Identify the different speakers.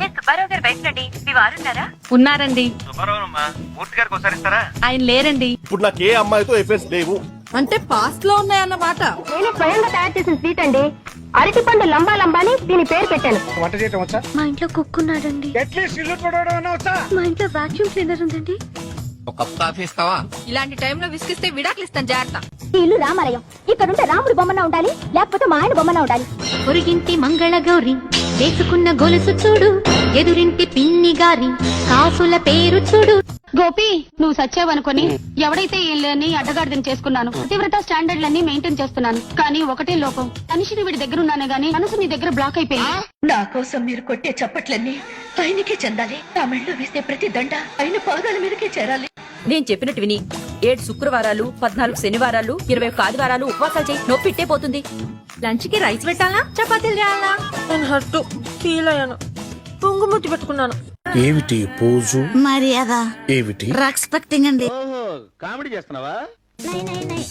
Speaker 1: సుబ్బారావు గారి వైఫ్ నండి. మీ వారున్నారా?
Speaker 2: ఉన్నారండి.
Speaker 3: మూర్తి గారికి ఒకసారి ఇస్తారా?
Speaker 2: ఆయన లేరండి.
Speaker 4: ఇప్పుడు నాకు ఏ అమ్మాయితో ఎఫెన్స్ లేవు.
Speaker 2: అంటే పాస్ట్ లో ఉన్నాయన్నమాట.
Speaker 1: నేను స్వయంగా తయారు చేసిన స్వీట్ అండి. అరటిపండు లంబా లంబాని దీని పేరు పెట్టాను.
Speaker 5: వంట చేయటం వచ్చా?
Speaker 6: మా ఇంట్లో కుక్ ఉన్నాడండి.
Speaker 5: అట్లీస్ట్ ఇల్లు చూడడం వచ్చా?
Speaker 6: మా ఇంట్లో వాక్యూమ్ క్లీనర్ ఉందండి.
Speaker 7: ఒక కప్ కాఫీ ఇస్తావా?
Speaker 2: ఇలాంటి టైంలో విసిగిస్తే విడాకులు ఇస్తాను, జాగ్రత్త.
Speaker 1: ఈ ఇల్లు రామాలయం. ఇక్కడుంటే రాముడు బొమ్మన ఉండాలి, లేకపోతే మా ఆయన బొమ్మన ఉండాలి.
Speaker 6: పొరుగింటి మంగళ గౌరి వేసుకున్న గొలుసు చూడు, ఎదురింటి పిన్ని గారి కాసుల పేరు చూడు.
Speaker 8: గోపి, నువ్వు సచ్చావనుకొని ఎవడైతే ఏం లేని అడ్డగాడిదని చేసుకున్నాను. పతివ్రత స్టాండర్డ్లన్నీ మెయింటైన్ చేస్తున్నాను. కానీ ఒకటే లోపం, మనిషిని వీడి దగ్గర ఉన్నానే గానీ మనసు నీ దగ్గర బ్లాక్ అయిపోయింది.
Speaker 9: నా కోసం మీరు కొట్టే చప్పట్లన్నీ ఆయనకే చెందాలి. నా మెళ్ళో వేసే ప్రతి దండ ఆయన పాదాల మీదకే చేరాలి.
Speaker 2: నేను చెప్పినట్టు విని 7 శుక్రవారాలు, 14 శనివారాలు, 21 ఆదివారాలు ఉపవాసాలు చేయి. నొప్పి ఇట్టే పోతుంది. లంచ్ కి రైస్ పెట్టాలా, చపాతీలు చేయాలా? నేను హట్టు ఫీల్ అయ్యాను. పొంగుముట్టి పెట్టుకున్నాను.
Speaker 4: ఏమిటి పోజు?
Speaker 10: మర్యాద
Speaker 4: ఏమిటి
Speaker 10: రెస్పెక్టింగ్ అండి.
Speaker 3: కామెడీ చేస్తున్నావా?
Speaker 6: నై నై నై